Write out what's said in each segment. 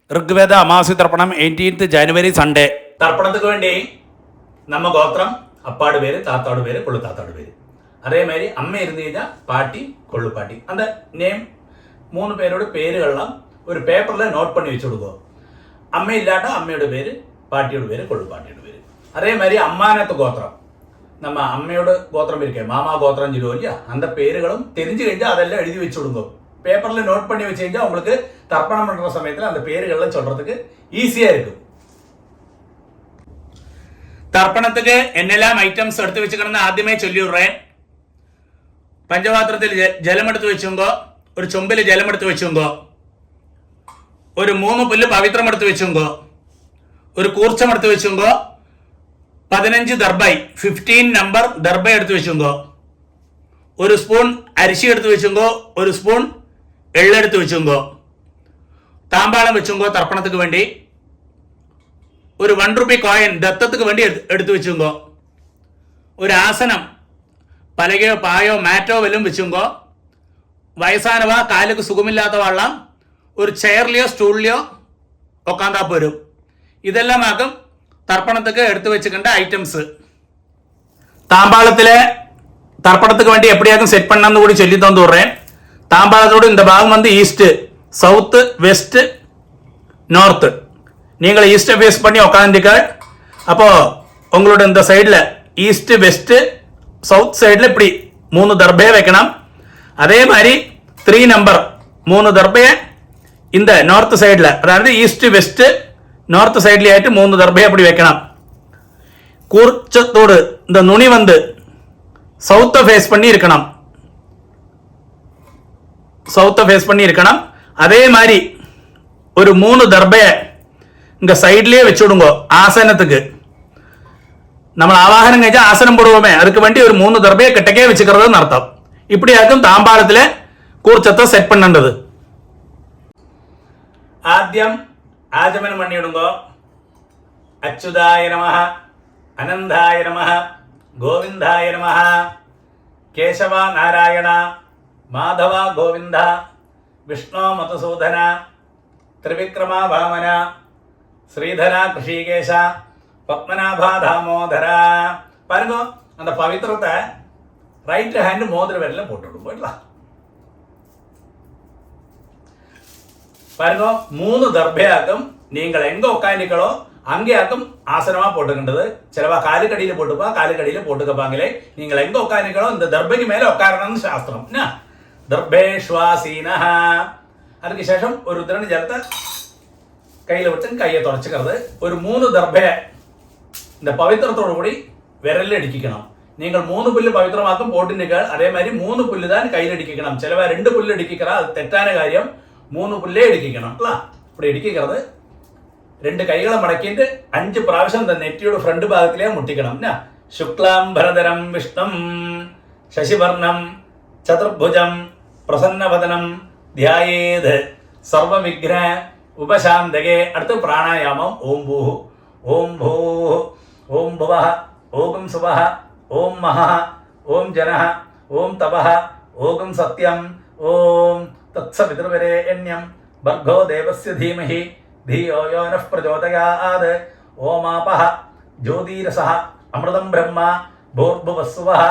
ഋഗ്വേദ അമാവാസി തർപ്പണം 18th ജനുവരി Sunday. തർപ്പണத்துக்கு വേണ്ടി നമ്മ ഗോത്രം അപ്പാട് പേര്, താത്താട് പേര്, കൊള്ളുത്താത്താട് പേര്. അതേമാതിരി അമ്മ ഇരുന്ന് കഴിഞ്ഞാൽ പാട്ടി, കൊള്ളുപാട്ടി. அந்த நேம் 3 പേരോട് പേരുകളെല്ലാം ഒരു പേപ്പറിൽ നോട്ട് പണി വെച്ച് കൊടുക്കുക. അമ്മയില്ലാട്ട അമ്മയുടെ പേര്, പാട്ടിയുടെ പേര്, കൊള്ളുപാട്ടിയുടെ പേര്. അതേമാതിരി അമ്മാനത്ത് ഗോത്രം நம்ம அம்மையோட கோத்திரம் இருக்கேன், மாமா கோத்திரம் சொல்லுவோம் இல்லையா, அந்த பேருகளும் தெரிஞ்சு കഴിഞ്ഞാൽ அதெல்லாம் எழுதி வச்சு விடுங்க. பேப்பரில் நோட் பண்ணி வச்சு കഴിഞ്ഞാல் உங்களுக்கு தர்ப்பணம் பண்ணுற சமயத்தில் அந்த பேருகள்லாம் சொல்கிறதுக்கு ஈஸியாக இருக்கும். தர்ப்பணத்துக்கு என்னெல்லாம் ஐட்டம்ஸ் எடுத்து வச்சுக்கணும்னு ആദ്യമേ ചൊല്ലിവിടുறேன். പഞ്ചപാത്രത്തിൽ ജലമെടുത്ത് വെച്ചുങ്കോ, ഒരു ചൊമ്പിൽ ജലമെടുത്ത് വെച്ചുങ്കോ, ഒരു 3 പുല്ല് പവിത്രം എടുത്ത് വെച്ചുങ്കോ, ഒരു കൂർച്ചം എടുത്ത് വെച്ചുങ്കോ, 15 ദർബൈ 15 നമ്പർ ദർബൈ എടുത്ത് വെച്ചുങ്കോ, ഒരു സ്പൂൺ അരിശി എടുത്ത് വെച്ചുങ്കോ, ഒരു സ്പൂൺ എള്ളെടുത്ത് വെച്ചുങ്കോ, താമ്പാളം വെച്ചുങ്കോ, തർപ്പണத்துக்கு വേണ്ടി ഒരു 1 രൂപ കോയിൻ ദത്തத்துக்கு വേണ്ടി എടുത്ത് വെച്ചുങ്കോ, ഒരു ആസനം പലകയോ പായോ മാറ്റോ വല്ലതും വെച്ചുങ്കോ, വയസ്സാനവ കാലുക്ക് സുഖമില്ലാത്ത വള്ളം ഒരു ചെയറിലെയോ സ്റ്റൂളിലെയോ ഉക്കാന്താ പോരും. ഇതെല്ലാം ആക്കും തർപ്പണத்துக்கு എടുത്തു വെച്ചിട്ടുണ്ട് ഐറ്റംസ്. தாம்பாளத்தில் தர்ப்பணத்துக்கு வேண்டி எப்படியாக்கும் செட் பண்ணான்னு கூட சொல்லி தந்து விடுறேன். தாம்பாளத்தோடு இந்த பாகம் வந்து ஈஸ்ட், சவுத்து, வெஸ்ட், நார்த்து. நீங்கள் ஈஸ்ட்டை ஃபேஸ் பண்ணி உட்காந்துக்க. அப்போது உங்களோட இந்த சைடில் ஈஸ்ட், வெஸ்ட், சவுத் சைடில் இப்படி 3 தர்பையை வைக்கணும். அதே மாதிரி 3 நம்பர் 3 தர்பையை இந்த நார்த் சைடில், அதாவது ஈஸ்ட், வெஸ்ட், നോർത്ത് സൈഡിലായിട്ട് 3 ദർബയെ அப்படி வைக்கணும். കൂർച്ചത്തോട് இந்த நுனி வந்து சவுத்தை ஃபேஸ் பண்ணி இருக்கணும், சவுத்தை ஃபேஸ் பண்ணி இருக்கணும். அதே மாதிரி ஒரு 3 தர்பயை இங்கே சைட்லேயே வச்சு விடுங்கோ. ஆசனத்துக்கு നമ്മൾ ആവാഹനം കഴിച്ചാൽ ആസനം പോടുവോമേ, அதுக்கு വേണ്ടി ഒരു 3 ദർബയെ കിട്ടക്കേ വെച്ചിരിക്കുന്നത് അർത്ഥം. ഇപ്പടിയാക്കും താമ്പാളത്തിലെ കൂർച്ചത്തെ സെറ്റ് പണ്ണേണ്ടത്. ആദ്യം ആചമനം പണിയിടുമ്പോ അച്യുതായ നമഃ, അനന്തായ നമഃ, ഗോവിന്ദായ നമഃ, കേശവ നാരായണ, മാധവ ഗോവിന്ദ, വിഷ്ണു മധുസൂദന, ത്രിവിക്രമ വാമന, ശ്രീധര ഋഷികേശ, പത്മനാഭ தாமோதர. பாருங்க, அந்த பவித்திரத்தை ரைட் ஹேண்ட் மோதிர விரல்ல போட்டு விடும். போயிடலாம். பாருங்க, 3 தர்பையாக்கும் நீங்கள் எங்க உட்காந்துக்களோ அங்கேயாக்கும் ஆசனமா போட்டுக்கின்றது. சிலவா காலுக்கடியில் போட்டுப்பா, காலுக்கடியில் போட்டுக்கப்பாங்களே. நீங்கள் எங்க உட்காந்துக்களோ இந்த தர்பைக்கு மேல உட்காரணும்னு சாஸ்திரம். ദർഭേഷ്വാസീനഃ. അതിന് ശേഷം ഒരു ഉദ്രണ ജലത്തെ കയ്യിൽ വിട്ട് കയ്യെ തുടച്ചിക്കരുത്. ഒരു 3 ദർഭയെ இந்த பவித்திரத்தோடு கூடி விரலில் அடிக்கணும். நீங்கள் 3 புல்லு பவித்திரமாக்கும் போட்டுனீர்கள். அதே மாதிரி 3 புல்லு தான் கையில் அடிக்கணும். சிலவா 2 புல்லு அடிக்கிறா, அது தெറ്റാன காரியம். 3 புல்லே அடிக்கணும். இப்படி அடிக்கிறது 2 கைகளை மடக்கிட்டு 5 പ്രാവശ്യം இந்த நெற்றியோட ஃப்ரண்ட் பாகத்திலே முட்டிக்கணும். சுக்லாம்பரதரம் விஷ்ணும் சசிவர்ணம் சதுர்புஜம் பிரசன்னவதனம் தியாயேத் சர்வ விக்ன உபசாந்தகே. அடுத்து பிராணாயாமம். ஓம் பூ, ஓம் பூ, ஓம் புவः, ஓம் சுவः, ஓம் மஹः, ஓம் ஜனः, ஓம் தபः, ஓம் சத்யம், ஓம் തത്സവിതൃവരേണ്യം ഭർഗോ ദേവസ്യ ധീമഹി ധിയോ യോ നഃ പ്രചോദയാത്. ഓമാപഃ ജ്യോതിരസഃ അമൃതം ബ്രഹ്മ ഭൂർഭുവസ്സുവഃ.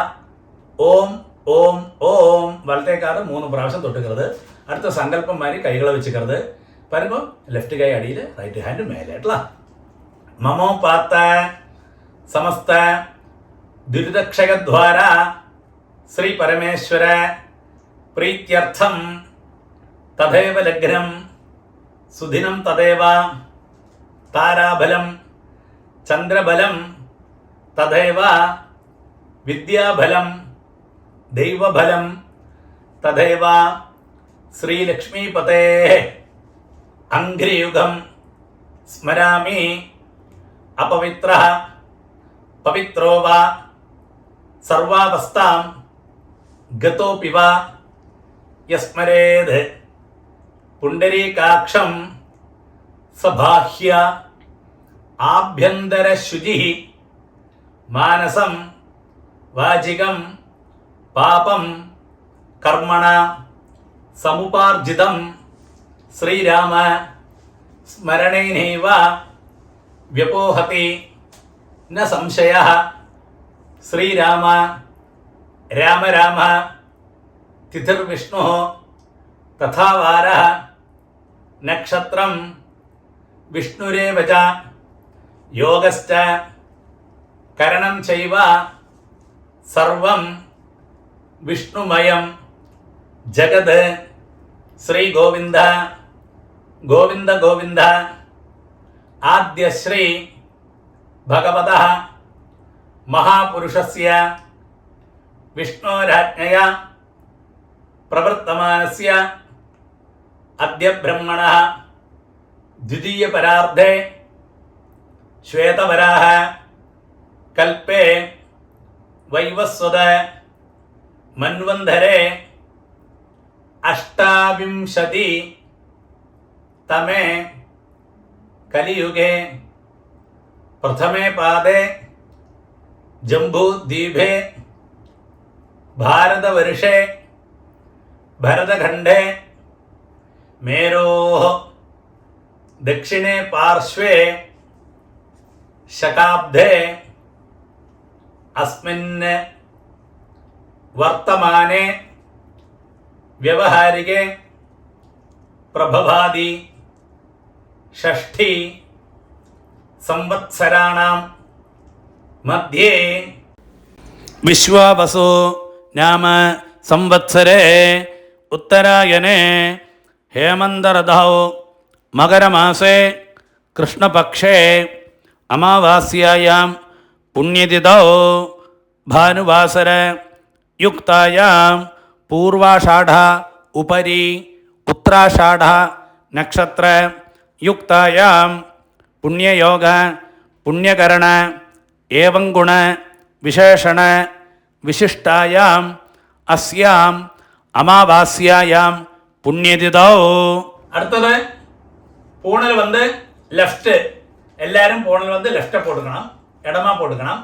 ഓം ഓം ഓം. വലത്തേക്കാട് 3 പ്രാവശ്യം തൊട്ടുക്കരുത്. അടുത്ത സങ്കല്പം മാതിരി കൈകളെ വെച്ചിക്കരുത്. പറയുമ്പോൾ ലെഫ്റ്റ് കൈ അടിയിൽ, റൈറ്റ് ഹാൻഡ് മേലേട്ടല്ല. മമോപാത്ത സമസ്ത ദുരിതക്ഷയദ്വാര ശ്രീ പരമേശ്വര പ്രീത്യർത്ഥം തഥൈവ ലഗ്നം സുദിനം തഥൈവ താരാബലം ചന്ദ്രബലം തഥൈവ വിദ്യാബലം ദൈവബലം തഥൈവ ശ്രീലക്ഷ്മീപതേ അംഘ്രിയുഗം സ്മരാമി. അപവിത്രഃ പവിത്രോ വാ സർവാവസ്ഥാം ഗതോപി വാ യസ്മരേത് പുണ്ടരീകാക്ഷം സബാഹ്യ ആഭ്യന്തരശുചിഃ മാനസം വാചികം പാപം കർമ്മണ സമുപാർജിതം ശ്രീരാമ സ്മരണേനൈവ വ്യപോഹതി ന സംശയഃ. ശ്രീരാമ രാമ രാമ തിഥിർവിഷ്ണുഃ തഥാ വാരഃ നക്ഷത്രം വിഷ്ണുരേവ ച യോഗശ്ച കരണം ചൈവ സർവം വിഷ്ണുമയം ജഗത്. ശ്രീ ഗോവിന്ദ ഗോവിന്ദ ഗോവിന്ദ. ആദ്യശ്രീ ഭഗവതഃ മഹാപുരുഷസ്യ വിഷ്ണോരാജ്ഞയാ പ്രവർത്തമാനസ്യ അദ്യ ബ്രഹ്മണഃ ദ്വിതീയപരാർദ്ധേ ശ്വേതവരാഹ കൽപ്പേ വൈവസ്വത മന്വന്തരേ അഷ്ടാവിംശതി തമേ കലിയുഗേ പ്രഥമേ പാദേ ജംബൂദ്വീപേ ഭാരതവർഷേ ഭരതഖണ്ഡേ മേരോः ദക്ഷിണേ പാർശ്വേ ശകാബ്ദേ അസ്മിൻ വർത്തമാനെ വ്യവഹാരികേ പ്രഭവാദി ഷഷ്ഠി സംവത്സരാണാം മധ്യേ വിശ്വാവസു നാമ സംവത്സരേ ഉത്തരായണേ ഹേമന്തരതൗ മകരമാസേ കൃഷ്ണപക്ഷേ അമാവാസ്യായാം പുണ്യതിഥൗ ഭാനുവാസര യുക്തായാം പൂർവാഷാഢ ഉപരി ഉത്തരാഷാഢ നക്ഷത്ര യുക്തായാം പുണ്യയോഗ പുണ്യകരണ ഏവം ഗുണ വിശേഷണ വിശിഷ്ടായാം അസ്യാം അമാവാസ്യായാം പുണ്യതിഥൗ. അടുത്തത് പൂണിൽ വന്ന് ലെഫ്റ്റ്. എല്ലാവരും പൂണിൽ വന്ന് ലെഫ്റ്റ് പോടുക്കണം, ഇടമാ പോടുക്കണം.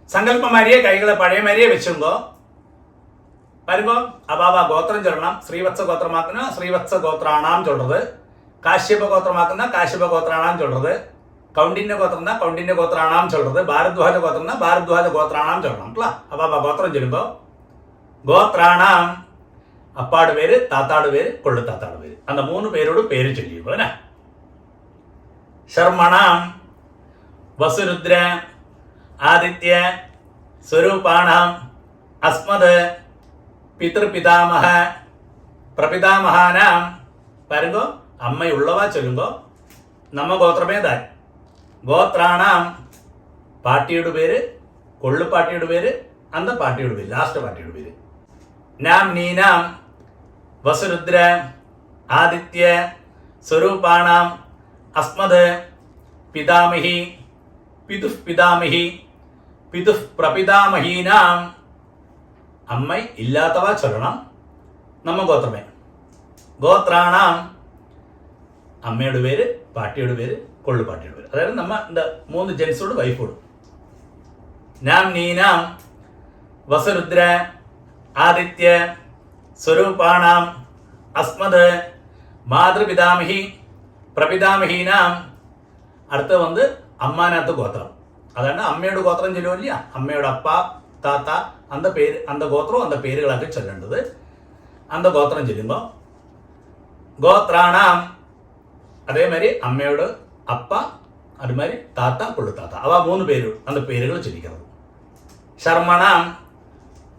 സങ്കല്പ മാരിയെ കൈകളെ പഴയ മാരിയെ വെച്ചുങ്കോ വരുമ്പോ അബാബ ഗോത്രം ചൊല്ലണം. ശ്രീവത്സ ഗോത്രമാക്കുന്ന ശ്രീവത്സ ഗോത്രാണാം ചൊല്ലത്, കാശ്യപ ഗോത്രമാക്കുന്ന കാശ്യപ ഗോത്രാണാം ചൊല്ലത്, കൗണ്ടിന്യ ഗോത്രം കൗണ്ടിന്യ ഗോത്രാണാം ചൊല്ലത്, ഭാരദ്വാജ ഗോത്രം ഭാരദ്വാജ ഗോത്രാണാം ചൊല്ലണം. അബാബ ഗോത്രം ചൊല്ലുമ്പോ ഗോത്രാണാം അപ്പാട് പേര്, താത്താട് പേര്, കൊള്ളു താത്താട് പേര്, அந்த 3 പേരോട് പേര് ചൊല്ലിയുമ്പോ ശർമ്മണാം വസുരുദ്ര ആദിത്യ സ്വരൂപാണാം അസ്മത് പിതൃപിതാമഹ പ്രപിതാമഹാനാം വരുമ്പോ അമ്മയുള്ളവ ചൊല്ലുമ്പോ നമ്മ ഗോത്രമേതാൻ ഗോത്രാണാം പാർട്ടിയുടെ പേര്, കൊള്ളു പാർട്ടിയുടെ പേര്, അന്ത പാർട്ടിയുടെ പേര്, ലാസ്റ്റ് പാർട്ടിയുടെ പേര്. നാം നീനാം വസുരുദ്ര ആദിത്യ സ്വരൂപാണാം അസ്മത് പിതാമഹി പിതുഃ പിതാമഹി പിതുഃ പ്രപിതാമഹീനാം. അമ്മ ഇല്ലാത്തവ ചൊല്ലണം നമ്മ ഗോത്രമേ. ഗോത്രാണാം അമ്മയുടെ പേര്, പാർട്ടിയുടെ പേര്, കൊള്ളു പാർട്ടിയുടെ പേര്. അതായത് നമ്മ 3 ജെൻസോട് വൈഫോടും. നാം നീനാം വസുരുദ്ര ആദിത്യ സ്വരൂപാണാം അസ്മത് മാതൃപിതാമഹി പ്രപിതാമഹീനാം. അടുത്ത് വന്ന് അമ്മാനകത്ത് ഗോത്രം. അതാണ് അമ്മയുടെ ഗോത്രം ചൊല്ലുമില്ല, അമ്മയുടെ അപ്പ താത്ത അന്ത പേര്, അന്ത ഗോത്രവും അന്ത പേരുകളൊക്കെ ചൊല്ലേണ്ടത്. അന്ത ഗോത്രം ചൊല്ലുമ്പോൾ ഗോത്രാണാം അതേമാതിരി അമ്മയോട് അപ്പ, അതുമാതിരി താത്ത, കൊള്ളുത്താത്ത, അവ 3 പേര് അന്ത പേരുകൾ ചൊല്ലിക്കുന്നത്. ശർമ്മണാം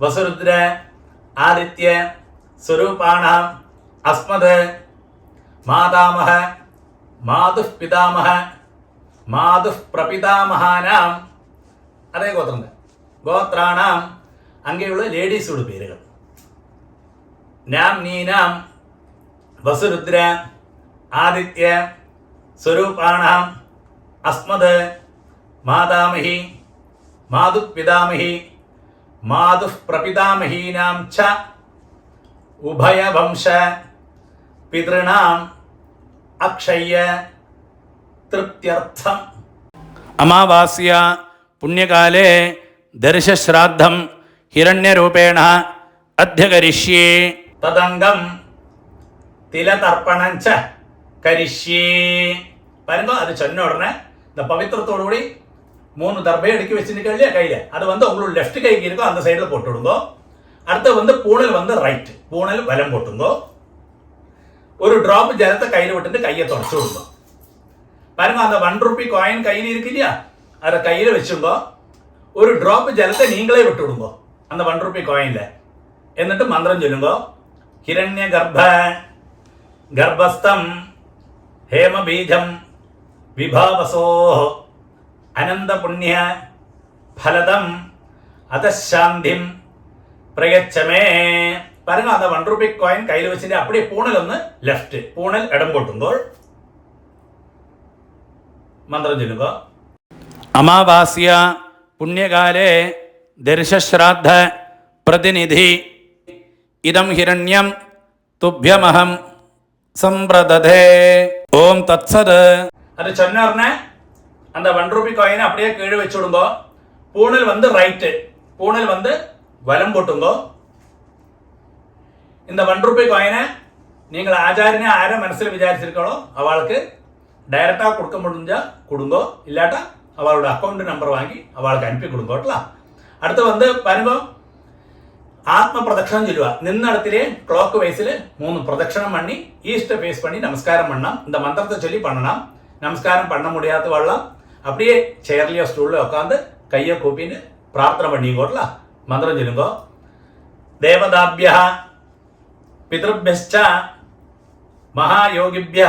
വസുരുദ്ര ആദിത്യ സ്വരൂപാണാം അസ്മത് മാതാമഹ മാതുഃ പിതാമഹ മാതുഃ പ്രപിതാമഹാനാം. അതേ ഗോത്രം. ഗോത്രാണാം അങ്ങനെയുള്ള ലേഡീസോട് പേരുകൾ. നാം നീനാം വസുരുദ്ര ആദിത്യ സ്വരൂപാണാം അസ്മത് മാതാമഹി മാതുഃ പിതാമഹി മാതുഃ പ്രപിതാമഹീനാം ച ഉഭയവംശ പിതൃണാം അക്ഷയ്യ തൃപ്ത്യർത്ഥം. അമാവാസ്യ പുണ്യകാലേ ദർശശ്രാദ്ധം ഹിരണ്യരൂപേണ അധ്യകരിഷ്യേ തദംഗം തിലതർപ്പണം ച കരിഷ്യേ பாருங்க. அது சொன்ன உடனே இந்த பவித்திரத்தோடு கூடி 3 தர்பை அடுக்கி வச்சுருக்க இல்லையா கையில், அது வந்து உங்களோட லெஃப்ட் கைக்கு இருக்கோ அந்த சைடில் போட்டு விடுங்கோ. அடுத்து வந்து பூணல் வந்து ரைட், பூணல் வலம் போட்டுங்கோ. ஒரு டிராப் ஜலத்தை கையில் விட்டுட்டு கையை தொடச்சு விடுங்க. பாருங்க, அந்த 1 ரூபி காயின் கையில் இருக்கு இல்லையா, அதை கையில் வச்சுங்கோ. ஒரு டிராப் ஜலத்தை நீங்களே விட்டு விடுங்கோ அந்த 1 ரூபி காயின்ல. എന്നിട്ട് മന്ത്രം ചൊല്ലുങ്കോ. ഹിരണ്യ ഗർഭ ഗർഭസ്ഥം ഹേമബീജം വിഭാവസോ അനന്തപുണ്യ ഫലദം അതശാന്തിം പ്രയച്ഛമേ. பாருங்க, அந்த 1 ரூபி காயின் கையில் வச்சுட்டு அப்படியே பூணல் ഒന്ന് ലെഫ്റ്റ്, പൂണൽ ഇടം പൊട്ടുമ്പോൾ മന്ത്രം ചൊല്ലുക. അമാവാസ്യ പുണ്യകാലേ ദർശശ്രാദ്ധ പ്രതിനിധി ഇദം ഹിരണ്യം തുഭ്യമഹം സമ്പ്രദധേ. ഓം തത്സത്. அது சொன்ன உடனே அந்த 1 ரூபி காயினை அப்படியே கீழே வச்சு விடுங்கோ. பூணல் வந்து ரைட்டு, பூணல் வந்து வலம் போட்டுங்கோ. இந்த 1 ரூபி காயினை நீங்கள் ஆச்சாரியனை ஆரை മനസ്സിൽ വിചാരിച്ചിരിക്കണോ അവൾക്ക് ഡയറക്റ്റാ കൊടുക്ക முடிஞ்சா കൊടുங்கோ, ഇല്ലാട്ടാ അവളുടെ അക്കൗണ്ട് നമ്പർ വാങ്ങി അവൾക്ക് അനുപ്പി കൊടുங்கோ. അടുത്ത് വന്ന് പാരുമ്പോ ആത്മ പ്രദക്ഷിണം ചൊല്ലുക. നിന്നിടത്തിലെ ക്ലോക്ക് വൈസിൽ 3 പ്രദക്ഷിണം பண்ணி ஈஸ்ட் ஃபேஸ் பண்ணி நமஸ்காரம் பண்ணலாம். இந்த மந்திரத்தை சொல்லி பண்ணலாம். நமஸ்காரம் பண்ண முடியாத வள்ளம் அப்படியே சேர்லையோ ஸ்டூல்ல உட்காந்து கையை கூப்பின்னு பிரார்த்தனை பண்ணிக்கோட்டல. மந்திரம் சொல்லுங்க. தேவதாபிய பிதൃഭ്യശ്ച മഹായോഗിഭ്യ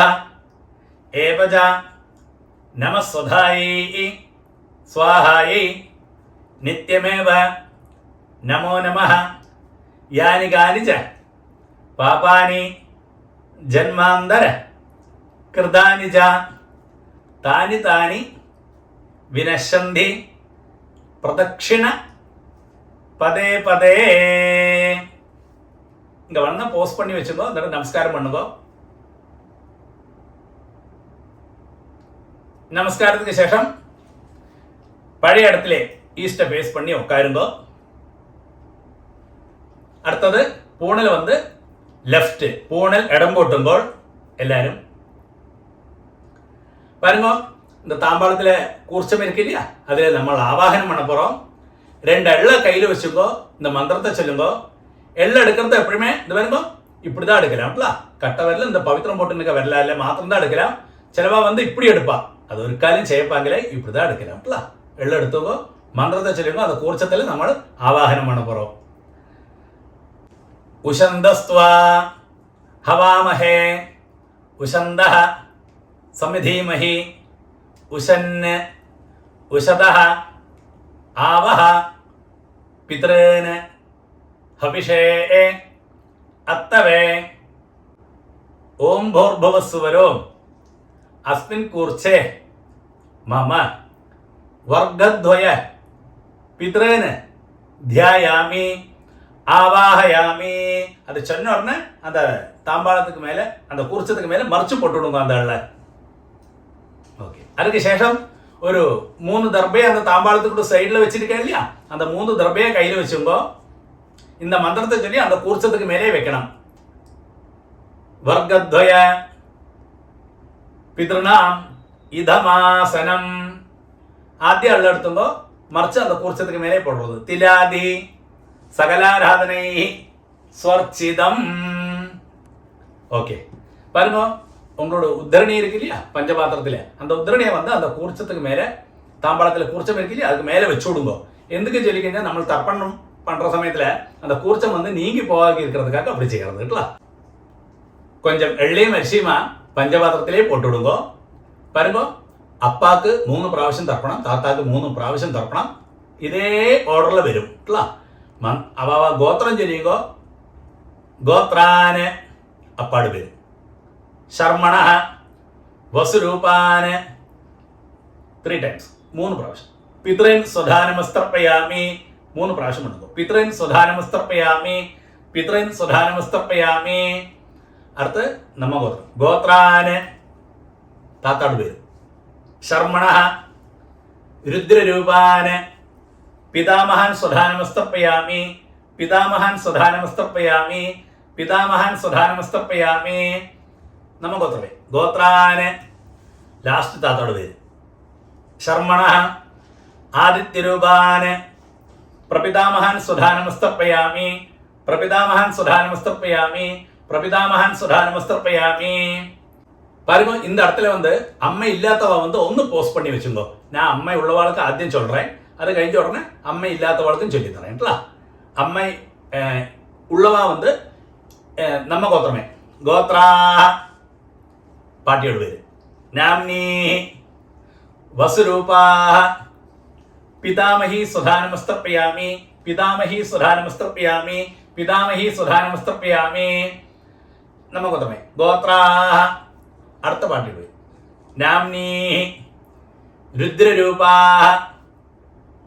ഏവച നമസ്വധായൈ സ്വാഹായൈ നിത്യമേവ നമോ നമഃ. യാനി കാനി ച പാപാനി ജന്മാന്തര കൃതാനി ച താനി താനി വിനശ്യന്തി പ്രദക്ഷിണ പദേ പദേ. இங்க வந்து போஸ்ட் பண்ணி வச்சுக்கோ. എന്നിട്ട് நமஸ்காரம் பண்ணுங்க. நமஸ்காரத்துக்கு ശേഷം പഴയ இடத்திலே ஈஸ்ட ஃபேஸ் பண்ணி உட்காருங்கோ. അടുത്തത് പൂണൽ വന്ന് ലെഫ്റ്റ്, പൂണൽ ഇടം പോട്ടുമ്പോൾ എല്ലാവരും பாருங்க. இந்த தாம்பாளத்தில் கூர்ச்சம் இருக்கு இல்லையா, அதில் நம்ம ஆவாகனம் பண்ண போகிறோம். 2 எள்ள கையில் வச்சுக்கோ. இந்த மந்திரத்தை சொல்லுங்க. எள்ள எடுக்கிறது எப்பவுமே இந்த பாருங்க இப்படி தான் எடுக்கலாம். கட்ட வரல இந்த பவித்திரம் போட்டு நிற்க வரல இல்லை மாத்திரம் தான் எடுக்கலாம். சிலவா வந்து இப்படி எடுப்பா, அது ஒரு காலையும் செய்யப்பாங்களே, இப்படி தான் எடுக்கலாம். எள்ள எடுத்துக்கோ, மந்திரத்தை சொல்லுங்க. அந்த கூர்ச்சத்தில் നമ്മൾ ஆவாகனம் பண்ண போகிறோம். ഉശന്തസ്ത്വാ ഹവാമഹേ ഉശന്തഃ സമിധീമഹി ഉശന് ഉശതഃ ആവഹ പിതॄന് ഹവിഷേ അത്തവേ. ഓം ഭൂർഭുവസ്സുവരോ അസ്മിൻ കൂർച്ചേ മമ വർഗദ്വയ പിതॄന് ധ്യായാമി ஆவாஹயாமி. அது சொன்ன உடனே அந்த தாம்பாளத்துக்கு மேலே அந்த குர்ச்சத்துக்கு மேலே மறைச்சு போட்டு விடுங்க அந்த ஆள. ஓகே. அதுக்கு சேஷம் ஒரு 3 தர்பையை அந்த தாம்பாளத்துக்கு சைடில் வச்சிருக்கேன் இல்லையா, அந்த 3 தர்பையை கையில் வச்சுங்கோ. இந்த மந்திரத்தை சொல்லி அந்த குர்ச்சத்துக்கு மேலே வைக்கணும். வர்க்கத்வய பிதൃணாம் இதமாசனம். ആദ്യം അള്ള എടുത്തുമ്പോ മറിച്ച് அந்த കുർച്ചத்துக்கு மேலே போடுறது. திலாதி சகலாராதனை ஸ்வர்ச்சிதம். ஓகே. பாருங்க, உங்களோட உத்தரணி இருக்கு இல்லையா பஞ்சபாத்திரத்தில், அந்த உத்தரணியை வந்து அந்த கூர்ச்சத்துக்கு மேலே, தாம்பாளத்தில் கூர்ச்சம் இருக்கு இல்லையா அதுக்கு மேலே வச்சு விடுங்க. எதுக்கு சொல்லிக்கிங்க, நம்ம தர்ப்பணம் பண்ணுற சமயத்தில் அந்த கூர்ச்சம் வந்து நீங்கி போகாது இருக்கிறதுக்காக அப்படி செய்கிறது. கொஞ்சம் எள்ளையும் அரிசியுமா பஞ்சபாத்திரத்திலே போட்டு விடுங்க. பாருங்க, அப்பாவுக்கு 3 പ്രാവശ്യം തർപ്പണം, താത്താക്ക് 3 പ്രാവശ്യം തർപ്പണം. ഇതേ ഓർഡറിൽ വരും. അവ ഗോത്രം ചൊല്ലിയുമ്പോ ഗോത്രാന് അപ്പാട് വരും. ശർമ്മണ വസുരൂപാന് 3 ടൈംസ്, 3 പ്രാവശ്യം. പിതൃൻ സ്വധാനമസ്തർപ്പയാമി 3 പ്രാവശ്യം എടുക്കും. പിതൃൻ സ്വധാനമസ്തർപ്പയാമി, പിതൃൻ സ്വധാനമസ്തർപ്പയാമി. അടുത്ത് നമ്മ ഗോത്രം, ഗോത്രാന് താത്താട് വരും. ശർമ്മണ രുദ്രരൂപാന് പിതാമഹാൻ സ്വധാനമസ്തർപ്പയാമി, പിതാമഹാൻ സ്വധാനമസ്തർപ്പയാമി, പിതാമഹാൻ സ്വധാനമസ്തർപ്പയാമി. നമ്മ ഗോത്രമേ. ഗോത്രാന് ലാസ്റ്റ് താത്തോട് പേര്. ശർമ്മണ ആദിത്യരൂപാന് പ്രപിതാമഹാൻ സുധാനമസ്തർപ്പയാമി പ്രപിതാമഹാൻ സുധാനമസ്തർപ്പയാമി പ്രപിതാമഹാൻ സുധാനമസ്തർപ്പയാമി. பாருங்க, இந்த இடத்துல அம்மை இல்லாதவ ஒன்று போஸ்ட் பண்ணி வச்சுங்கோ. நான் அம்மை உள்ளவாளுக்கு ஆദ്യം சொல்றேன், அது கழிஞ்ச உடனே அம்மை இல்லாதவாளுக்கும் சொல்லி தரேன்ல. அம்மை உள்ளவா நம்ம கோத்திரமே. கோத்ரா பாட்டியோட பேரு. நாம்னி வசுரூபா பிதாமகி சுதானமஸ்தர்ப்பயாமி பிதாமகி சுதானமஸ்தர்ப்பயாமி பிதாமகி சுதானமஸ்தர்ப்பயாமி. நம்ம கோத்திரமே. கோத்ரா അടുത്ത പാട്ടിൽ പോയി. നാംനി രുദ്രരൂപാ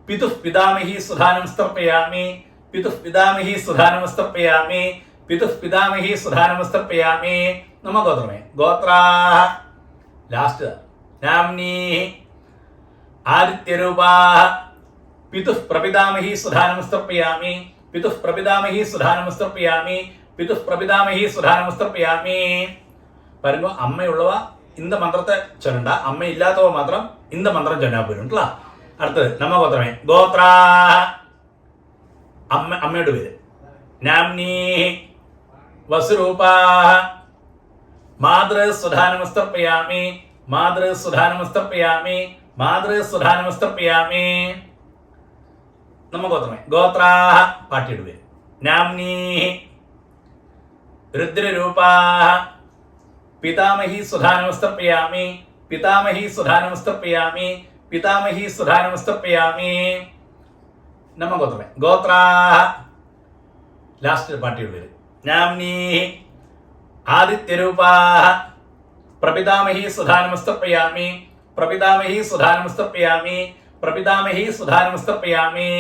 പിതുഃ പിതാമഹി സുധാനമസ്തർപ്പയാമി പിതുഃ പിതാമഹി സുധാനമസ്തർപ്പയാമി പിതുഃ പിതാമഹി സുധാനമസ്തർപ്പയാമി. നമ്മ ഗോത്രമേ. ഗോത്രാ ലാസ്റ്റ്. നാംനി ആദിത്യരൂപാ പിതുഃ പ്രപിതാമഹി സുധാനമസ്തർപ്പയാമി പിതുഃ പ്രപിതാമഹി സുധാനമസ്തർപ്പയാമി പിതുഃ പ്രപിതാമഹി സുധാനമസ്തർപ്പയാമി. பாருங்க, அம்மை உள்ளவா இந்த மந்திரத்தை சொல்லண்டா, அம்மை இல்லாதவ மாத்திரம் இந்த மந்திரம் சொன்னா போயிடும்ல. அடுத்தது நம்ம கோத்திரமே. கோத்ரா அம்மையோட பேரு. நாம்னி வசுரூபா மாத்ரு சுதானமஸ்தர்ப்பயாமி மாத்ரு சுதானமஸ்தர்ப்பயாமி மாத்ரு சுதானமஸ்தர்ப்பயாமி. நம்ம கோத்திரமே. கோத்ரா பாட்டியோட பேரு. நாம்னி ருத்ரரூபா പിതാമഹി സുധാനമസ്തർപ്പയാമി പിതാമഹി സുധാനമസ്തർപ്പയാമി പിതാമഹി സുധാനമസ്തർപ്പയാമി. നമ്മ ഗോത്രമേ. ഗോത്രാ ലാസ്റ്റ് പാട്ടിയുടെ പേര്. നാംനി ആദിത്യരൂപാ പ്രപിതാമഹി സുധാനമസ്തർപ്പയാമി പ്രപിതാമഹി സുധാനമസ്തർപ്പയാമി പ്രപിതാമഹി സുധാനമസ്തർപ്പയാമി.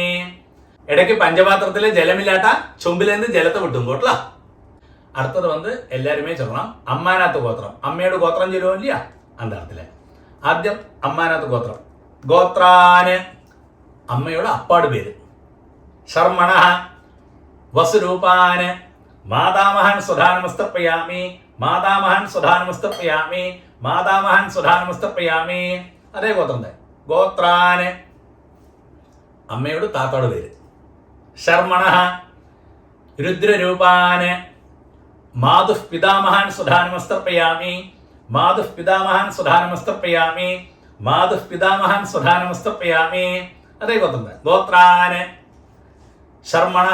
ഇടയ്ക്ക് പഞ്ചപാത്രത്തിലെ ജലമില്ലാട്ട ചുമ്പിലേന്ന് ജലത്തെ വിട്ടും പോട്ടല്ല. അടുത്തത് എല്ലാരുമേ ചൊല്ലണം. അമ്മാനാത്ത് ഗോത്രം. അമ്മയുടെ ഗോത്രം ചൊല്ലുമോ ഇല്ലയാ அந்த இடத்துல. ആദ്യം അമ്മാനാത്ത് ഗോത്രം. ഗോത്രാന് അമ്മയുടെ അപ്പാട് പേര്. ശർമ്മണ വസുരൂപാന് മാതാമഹൻ സുധാനമസ്തർപ്പയാമി മാതാമഹൻ സുധാനമസ്തർപ്പയാമി മാതാമഹൻ സുധാനമസ്തർപ്പയാമി. അതേ ഗോത്രം തന്നെ. ഗോത്രാന് അമ്മയുടെ താത്തോട് പേര്. ശർമ്മണ രുദ്രരൂപാന് മാതുഃ പിതാമഹാൻ സുധാനമസ്തർപ്പയാമി മാതുഃ പിതാമഹാൻ സുധാനമസ്തർപ്പയാമി മാതുഃ പിതാമഹാൻ സുധാനമസ്തർപ്പയാമി. അതേ ഗോത്രം. ഗോത്രാന് ശർമ്മണ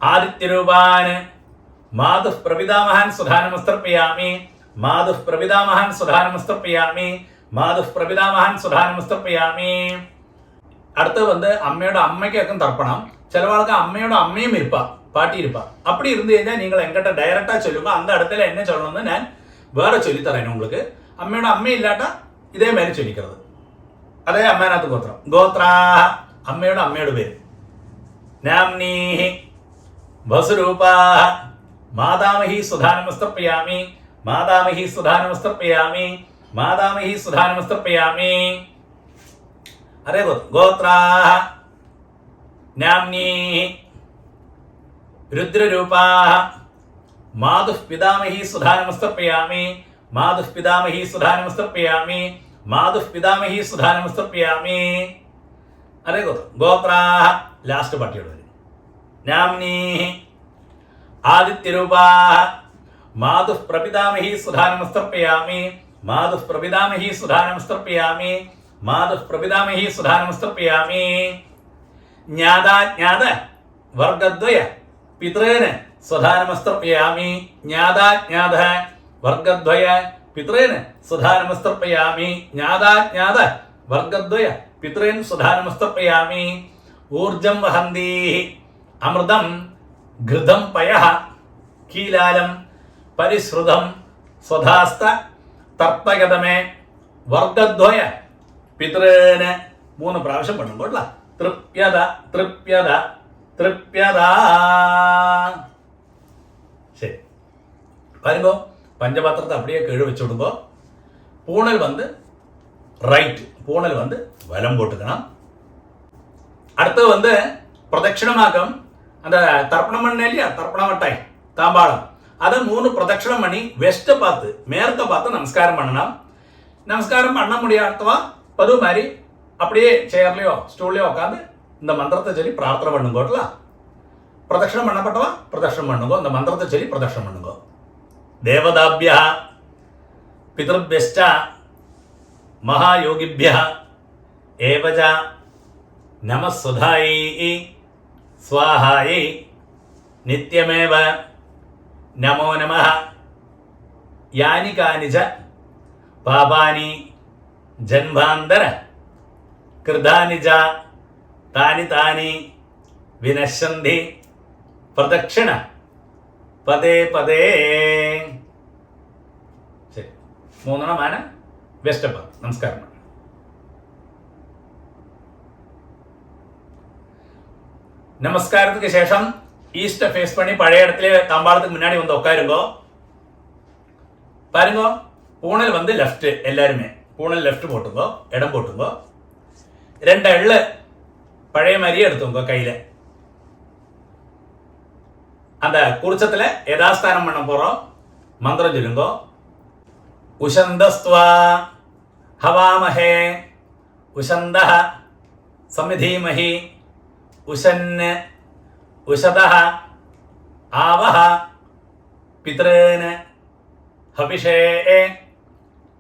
ആദിത്യരൂപാന് മാതുഃ പ്രപിതാമഹാൻ സുധാനമസ്തർപ്പയാമി മാതുഃ പ്രപിതാമഹാൻ സുധാനമസ്തർപ്പയാമി മാതുഃ പ്രപിതാമഹാൻ സുധാനമസ്തർപ്പയാമി. അടുത്ത് അമ്മയുടെ അമ്മയ്ക്കൊക്കെ തർപ്പണം. ചിലവാൾക്ക് അമ്മയുടെ അമ്മയും ഇരുപ്പ பாட்டி இருப்பா. அப்படி இருந்து കഴിഞ്ഞാൽ നിങ്ങൾ എங்கிட்ட ഡയറക്റ്റാ ചൊല്ലുമ്പോൾ அந்த இடத்துல என்ன சொல்லணும்னு நான் வேற சொல்லித்தரேன் உங்களுக்கு. അമ്മയുടെ അമ്മ ഇല്ലാട്ട ഇതേ മേലെ ചൊല്ലിക്കുന്നത്. അതേ അമ്മാനാത്ത് ഗോത്രം. ഗോത്രാ അമ്മയുടെ അമ്മയുടെ പേര്. നാംനി വസുരൂപാ മാതാമഹി സുധാനമസ്തർപ്പയാമി മാതാമഹി സുധാനമസ്തർപ്പയാമി മാതാമഹി സുധാനമസ്തർപ്പയാമി. അതേ ഗോത്രം. ഗോത്രാ നാംനി രുദ്രരൂപാ മാതുഃ പിതാമഹി സുധാനമസ്തർപ്പയാമി മാതുഃ പിതാമഹി സുധാനമസ്തർപ്പയാമി മാതുഃ പിതാമഹി സുധാനമസ്തർപ്പയാമി. അതേ ഗോത്രം. ഗോത്രാ ലാസ്റ്റ് പാട്ടിയോട് വരും. നാംനി ആദിത്യരൂപാ മാതുഃ പ്രപിതാമഹി സുധാനമസ്തർപ്പയാമി മാതുഃ പ്രപിതാമഹി സുധാനമസ്തർപ്പയാമി മാതുഃ പ്രപിതാമഹി സുധാനമസ്തർപ്പയാമി. ജ്ഞാതാജ്ഞാത വർഗദ്വയ പിതൃന് സുധാനമസ്തർപ്പയാമി ജ്ഞാതാജ്ഞാത വർഗദ്വയ പിതൃന് സുധാനമസ്തർപ്പയാമി ജ്ഞാതാജ്ഞാത വർഗദ്വയ പിതൃൻ സുധാനമസ്തർപ്പയാമി. ഊർജം വഹന്തി അമൃതം ഘൃതം പയഃ കീലാലം പരിശ്രുതം സ്വധാസ്ത തർപ്പഗതമേ വർഗദ്വയ പിതൃന് 3 പ്രാവശ്യം പണ്ണുമ്പോട്ട. തൃപ്യത തൃപ്യത തൃപ്യത. ശരി. பாருங்க, பஞ்சபாத்திரத்தை அப்படியே கீழே வச்சு விடுங்க. பூனல் ரைட், பூனல் வலம் போட்டுக்கணும். அடுத்து பிரதட்சிணமாக்கம். அந்த தர்ப்பணம் பண்ண இல்லையா, தர்ப்பண மட்டாய் தாம்பாளம், அதை 3 பிரதட்சணம் பண்ணி வெஸ்ட் பார்த்து மேற்க பார்த்து நமஸ்காரம் பண்ணணும். நமஸ்காரம் பண்ண முடியாதவா பது மாதிரி அப்படியே சேர்லையோ ஸ்டூல்லையோ உட்காந்து இந்த மந்திரத்தை சொல்லி பிரார்த்தனை பண்ணுங்கோட்ல. பிரதட்சணம் பண்ணப்பட்டவா பிரதட்சணம் பண்ணுங்கோ, இந்த மந்திரத்தை சொல்லி பிரதட்சணம் பண்ணுங்கோ. தேவதாபியா பிதృభ్యశ్చ மகாயோகிभ्यः ஏவஜ நமஸ்சுதாயை ஸ்வாஹாயை நித்யமேவ நமோ நமः. யானி கானிச்ச பாபானி ஜன்மாந்தர கிருதானி ச தானி தானி வினശ്യന്തി பிரதட்சிண പദേ പദേ. ശരി, 3 വെസ്റ്റപ്പ്. നമസ്കാരം. நமஸ்காரத்துக்கு சேஷம் ஈஸ்ட ஃபேஸ் பண்ணி பழைய இடத்துல தாம்பாளத்துக்கு முன்னாடி வந்து உட்காருங்கோ. பாருங்க, பூனல் வந்து லெஃப்ட், எல்லாருமே பூனல் லெஃப்ட் போட்டுங்கோ, இடம் போட்டுங்கோ. 2 எள்ளு பழைய மாதிரியே எடுத்துங்க கையில. அந்த குருச்சத்துல யதாஸ்தானம் பண்ண போறோம். மந்திரம் சொல்லுங்கோ. உஷந்தஸ்த்வா ஹவாமஹே உஷந்தஹ சமிதீமஹி உஷன் உஷதஹ ஆவஹ பித்ரேன ஹவிஷே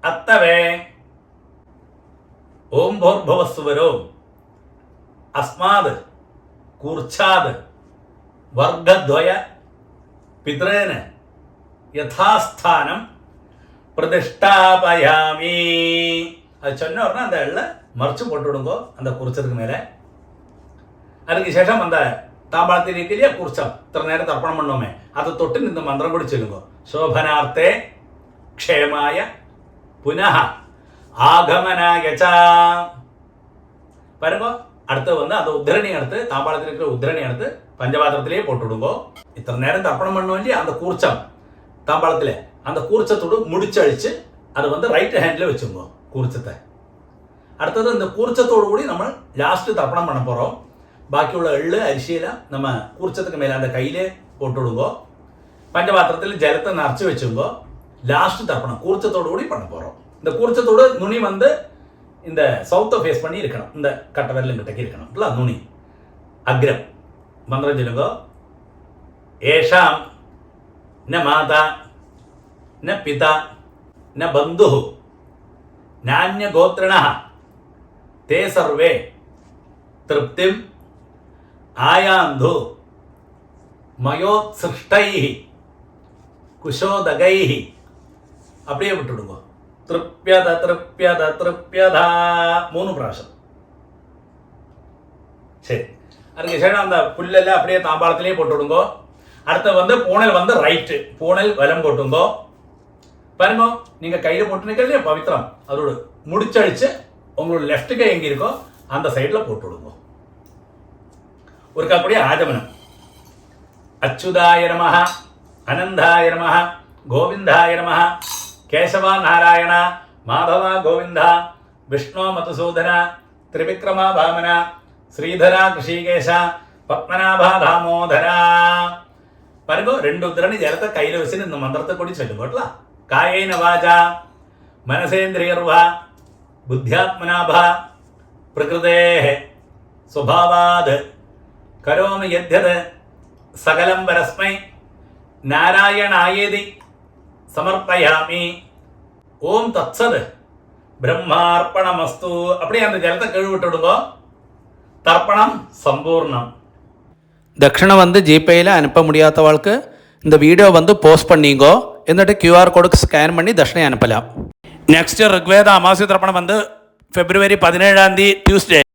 அத்தவே. ஓம் பூர்புவஸ்சுவரோ அஸ்மாத் கூர்ச்சாத் വർഗദ്വയ പിതൃന് യഥാസ്ഥാനം പ്രതിഷ്ഠാപയാമി. அது சொன்ன உடனே அந்த எள்ள மறைச்சு போட்டு விடுங்கோ அந்த குறிச்சதுக்கு மேலே. அதுக்கு சேஷம் அந்த தாம்பாளத்தில் இருக்கிற குறிச்சம் இத்தனை நேரம் தர்ப்பணம் பண்ணோமே அதை தொட்டு இந்த மந்திரம் கூட சொல்லுங்க. சோபனார்த்தே க்ஷேமாய புனः ஆகமனாய ச. பாருங்க, அடுத்து வந்து அந்த உத்திரணி எடுத்து தாம்பாளத்தில் இருக்கிற உத்திரணி எடுத்து பஞ்சபாத்திரத்திலேயே போட்டு விடுங்கோ. இத்தனை நேரம் தர்ப்பணம் பண்ணோம் இல்லையா அந்த கூர்ச்சம் தாம்பாளத்தில், அந்த கூர்ச்சத்தோடு முடிச்சழிச்சு அதை வந்து ரைட் ஹேண்டில் வச்சுங்கோ கூர்ச்சத்தை. அடுத்தது இந்த கூர்ச்சத்தோடு கூடி நம்ம லாஸ்ட் தர்ப்பணம் பண்ண போகிறோம். பாக்கியுள்ள எள்ளு அரிசியெல்லாம் நம்ம கூர்ச்சத்துக்கு மேலே அந்த கையிலே போட்டு விடுங்கோ. பஞ்சபாத்திரத்தில் ஜலத்தை நிறச்சி வச்சுங்கோ. லாஸ்ட் தர்ப்பணம் கூர்ச்சத்தோடு கூடி பண்ண போகிறோம். இந்த கூர்ச்சத்தோடு நுனி வந்து இந்த சவுத்தை ஃபேஸ் பண்ணி இருக்கணும், இந்த கட்டை விரலும் கிட்டக்கு இருக்கணும் இல்லை நுனி அக்ரம். மந்திரம் சொல்லுங்க. ஏஷாம் ந மாதா ந பிதா ந பந்து நானிய கோத்ரண தே சர்வே திருப்திம் ஆயாந்து மயோத்சிருஷ்டை குஷோதகை. அப்படியே விட்டுடுங்க. തൃപ്യത തൃപ്യത തൃപ്യത 3 പ്രാവശ്യം. சரி, அதுக்கு சரி அந்த புல்லெல்லாம் அப்படியே தாம்பாளத்திலேயே போட்டு விடுங்கோ. அடுத்து வந்து பூனல் வந்து ரைட்டு, பூனல் வலம் போட்டுங்கோ. பாருங்க, நீங்க கையில போட்டு நிற்கிறதே பவித்திரம் அதோட முடிச்சழிச்சு உங்களோட லெஃப்ட் கை எங்க இருக்கோ அந்த சைட்ல போட்டு விடுங்க. ஒரு அப்படியே ஆஜமனம். அச்சுதாய நமஹ அனந்தாய நமஹ கோவிந்தாய நமஹ கேசவா நாராயண மாதவா கோவிந்த விஷ்ணு மதுசூதன திரிவிக்ரமா பாமன ஸ்ரீதரா கிருஷிகேஷ பத்மநாபா தாமோதர. பாருங்க, 2 உத்திரணி ஜலத்தை கையில் வச்சுன்னு இந்த மந்திரத்தை கூடி சொல்லுங்கோட்டலாம். காயேன வாஜா மனசேந்திரியர்வா புத்தியாத்மனாபா பிரகிருதேஹ ஸ்வபாவாத் கரோமி யத்யத் சகலம் பரஸ்மை நாராயணாயேதி சமர்ப்பயாமி. ஓம் தத்சத் பிரம்மார்ப்பணமஸ்து. அப்படியே அந்த ஜலத்தை கழுவிட்டு விடுங்க. தர்ப்பணம் சம்பூர்ணம். தட்சிணை வந்து ஜிபேயில் அனுப்ப முடியாதவளுக்கு இந்த வீடியோ வந்து போஸ்ட் பண்ணிங்கோ. എന്നിട്ട് QR കോഡ് സ്കാൻ பண்ணி தட்சிணை அனுப்பலாம். நெக்ஸ்ட் ഋഗ്വേദ அமாவாசை தர்ப்பணம் வந்து February 17 டியூஸ்டே.